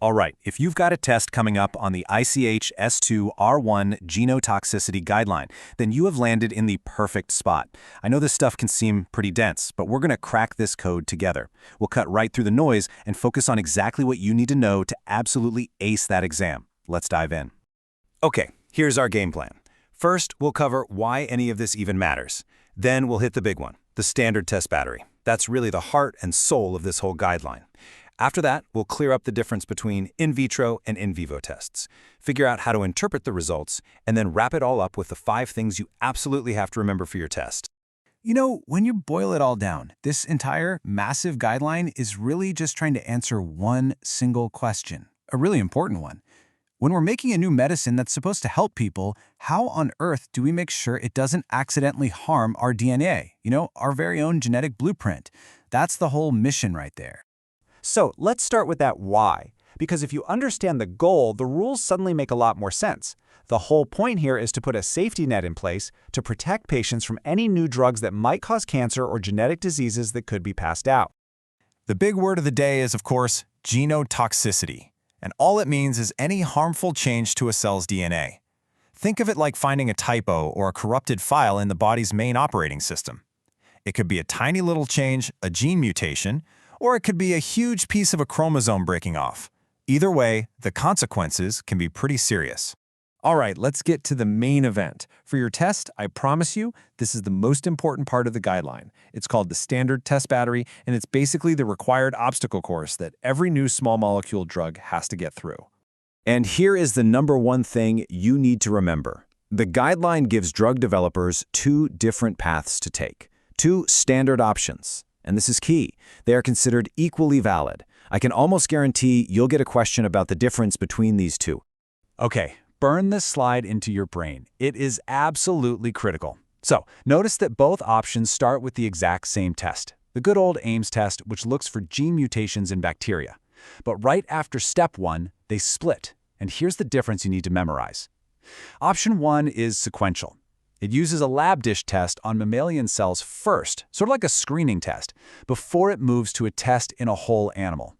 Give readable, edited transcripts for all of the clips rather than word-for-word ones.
All right, if you've got a test coming up on the ICH S2R1 Genotoxicity Guideline, then you have landed in the perfect spot. I know this stuff can seem pretty dense, but we're going to crack this code together. We'll cut right through the noise and focus on exactly what you need to know to absolutely ace that exam. Let's dive in. Okay, here's our game plan. First, we'll cover why any of this even matters. Then we'll hit the big one, the standard test battery. That's really the heart and soul of this whole guideline. After that, we'll clear up the difference between in vitro and in vivo tests, figure out how to interpret the results, and then wrap it all up with the 5 things you absolutely have to remember for your test. You know, when you boil it all down, this entire massive guideline is really just trying to answer one single question, a really important one. When we're making a new medicine that's supposed to help people, how on earth do we make sure it doesn't accidentally harm our DNA? You know, our very own genetic blueprint. That's the whole mission right there. So let's start with that why, because if you understand the goal, the rules suddenly make a lot more sense. The whole point here is to put a safety net in place to protect patients from any new drugs that might cause cancer or genetic diseases that could be passed out. The big word of the day is, of course, genotoxicity. And all it means is any harmful change to a cell's DNA. Think of it like finding a typo or a corrupted file in the body's main operating system. It could be a tiny little change, a gene mutation, or it could be a huge piece of a chromosome breaking off. Either way, the consequences can be pretty serious. All right, let's get to the main event. For your test, I promise you, this is the most important part of the guideline. It's called the standard test battery, and it's basically the required obstacle course that every new small molecule drug has to get through. And here is the #1 thing you need to remember. The guideline gives drug developers 2 different paths to take, 2 standard options. And this is key. They are considered equally valid. I can almost guarantee you'll get a question about the difference between these 2. Okay, burn this slide into your brain. It is absolutely critical. So, notice that both options start with the exact same test, the good old Ames test, which looks for gene mutations in bacteria. But right after step 1, they split. And here's the difference you need to memorize. Option 1 is sequential. It uses a lab dish test on mammalian cells first, sort of like a screening test, before it moves to a test in a whole animal.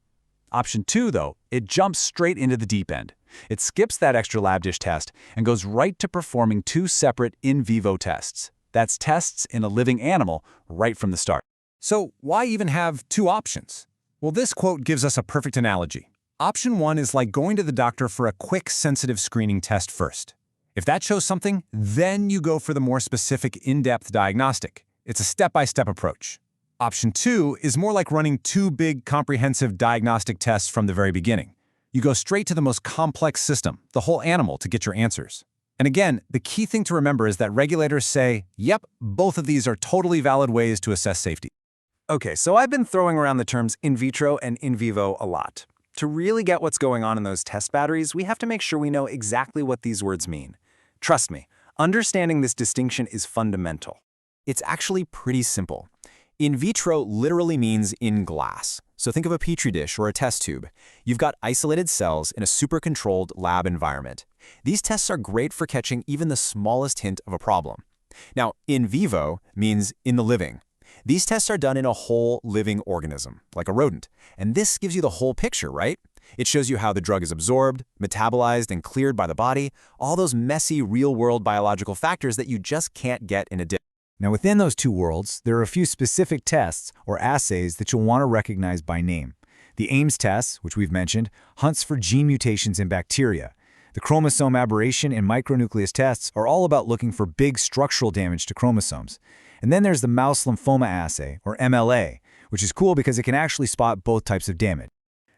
Option 2, though, it jumps straight into the deep end. It skips that extra lab dish test and goes right to performing 2 separate in vivo tests. That's tests in a living animal right from the start. So why even have 2 options? Well, this quote gives us a perfect analogy. Option 1 is like going to the doctor for a quick sensitive screening test first. If that shows something, then you go for the more specific in-depth diagnostic. It's a step-by-step approach. Option 2 is more like running 2 big comprehensive diagnostic tests from the very beginning. You go straight to the most complex system, the whole animal, to get your answers. And again, the key thing to remember is that regulators say, yep, both of these are totally valid ways to assess safety. Okay, so I've been throwing around the terms in vitro and in vivo a lot. To really get what's going on in those test batteries, we have to make sure we know exactly what these words mean. Trust me, understanding this distinction is fundamental. It's actually pretty simple. In vitro literally means in glass. So think of a petri dish or a test tube. You've got isolated cells in a super-controlled lab environment. These tests are great for catching even the smallest hint of a problem. Now, in vivo means in the living. These tests are done in a whole living organism, like a rodent. And this gives you the whole picture, right? It shows you how the drug is absorbed, metabolized, and cleared by the body, all those messy real-world biological factors that you just can't get in a dish. Now, within those 2 worlds, there are a few specific tests or assays that you'll want to recognize by name. The Ames test, which we've mentioned, hunts for gene mutations in bacteria. The chromosome aberration and micronucleus tests are all about looking for big structural damage to chromosomes. And then there's the mouse lymphoma assay, or MLA, which is cool because it can actually spot both types of damage.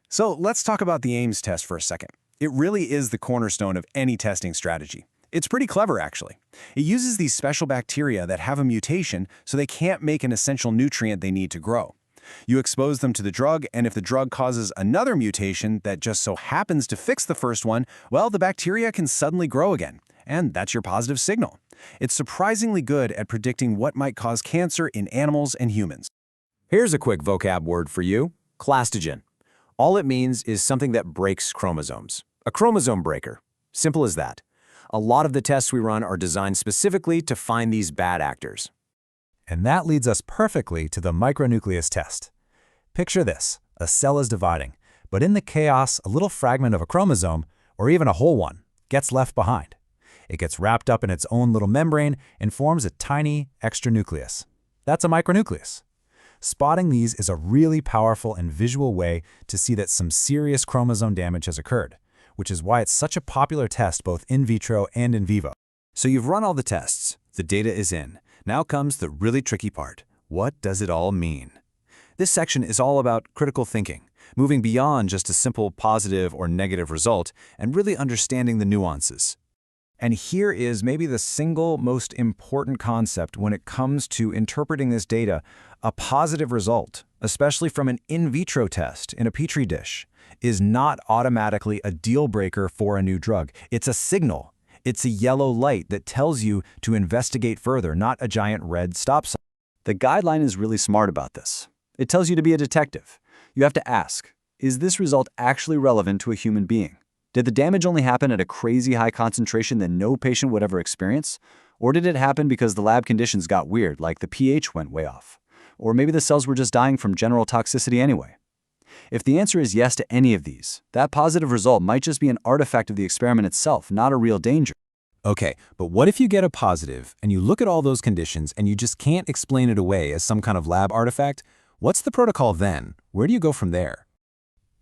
So let's talk about the Ames test for a second. It really is the cornerstone of any testing strategy. It's pretty clever, actually. It uses these special bacteria that have a mutation so they can't make an essential nutrient they need to grow. You expose them to the drug, and if the drug causes another mutation that just so happens to fix the first one, well, the bacteria can suddenly grow again. And that's your positive signal. It's surprisingly good at predicting what might cause cancer in animals and humans. Here's a quick vocab word for you, clastogen. All it means is something that breaks chromosomes. A chromosome breaker. Simple as that. A lot of the tests we run are designed specifically to find these bad actors. And that leads us perfectly to the micronucleus test. Picture this. A cell is dividing, But in the chaos, a little fragment of a chromosome, or even a whole one, gets left behind. It gets wrapped up in its own little membrane and forms a tiny extranucleus. That's a micronucleus. Spotting these is a really powerful and visual way to see that some serious chromosome damage has occurred, which is why it's such a popular test both in vitro and in vivo. So you've run all the tests. The data is in. Now comes the really tricky part. What does it all mean? This section is all about critical thinking, moving beyond just a simple positive or negative result and really understanding the nuances. And here is maybe the single most important concept when it comes to interpreting this data. A positive result, especially from an in vitro test in a petri dish, is not automatically a deal breaker for a new drug. It's a signal. It's a yellow light that tells you to investigate further, not a giant red stop sign. The guideline is really smart about this. It tells you to be a detective. You have to ask, is this result actually relevant to a human being? Did the damage only happen at a crazy high concentration that no patient would ever experience? Or did it happen because the lab conditions got weird, like the pH went way off? Or maybe the cells were just dying from general toxicity anyway? If the answer is yes to any of these, that positive result might just be an artifact of the experiment itself, not a real danger. Okay, but what if you get a positive and you look at all those conditions and you just can't explain it away as some kind of lab artifact? What's the protocol then? Where do you go from there?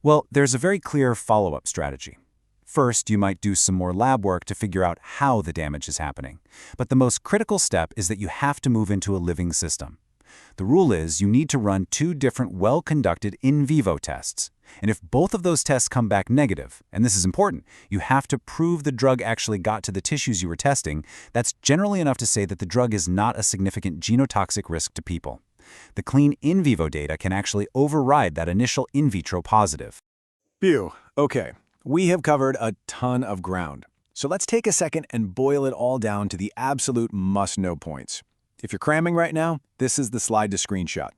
Well, there's a very clear follow-up strategy. First, you might do some more lab work to figure out how the damage is happening. But the most critical step is that you have to move into a living system. The rule is you need to run 2 different well-conducted in vivo tests. And if both of those tests come back negative, and this is important, you have to prove the drug actually got to the tissues you were testing. That's generally enough to say that the drug is not a significant genotoxic risk to people. The clean in vivo data can actually override that initial in vitro positive. Phew. Okay. We have covered a ton of ground. So let's take a second and boil it all down to the absolute must-know points. If you're cramming right now, this is the slide to screenshot.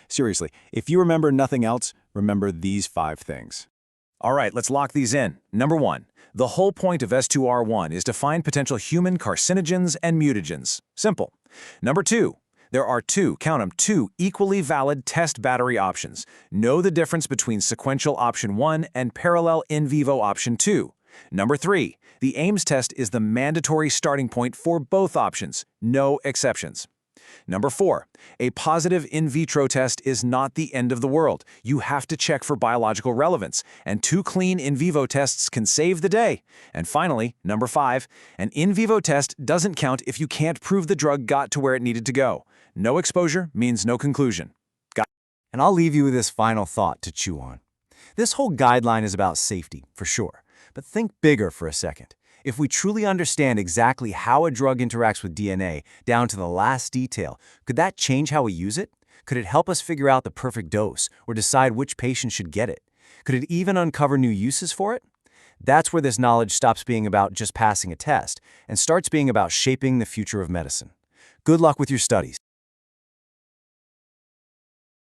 Seriously, if you remember nothing else, remember these 5 things. All right, let's lock these in. Number 1, the whole point of S2R1 is to find potential human carcinogens and mutagens. Simple. Number 2, there are 2, count them, 2 equally valid test battery options. Know the difference between sequential option 1 and parallel in vivo option 2. Number 3, the Ames test is the mandatory starting point for both options, no exceptions. Number 4, a positive in vitro test is not the end of the world. You have to check for biological relevance, and 2 clean in vivo tests can save the day. And finally, number 5, an in vivo test doesn't count if you can't prove the drug got to where it needed to go. No exposure means no conclusion. And I'll leave you with this final thought to chew on. This whole guideline is about safety, for sure. But think bigger for a second. If we truly understand exactly how a drug interacts with DNA, down to the last detail, could that change how we use it? Could it help us figure out the perfect dose or decide which patient should get it? Could it even uncover new uses for it? That's where this knowledge stops being about just passing a test and starts being about shaping the future of medicine. Good luck with your studies.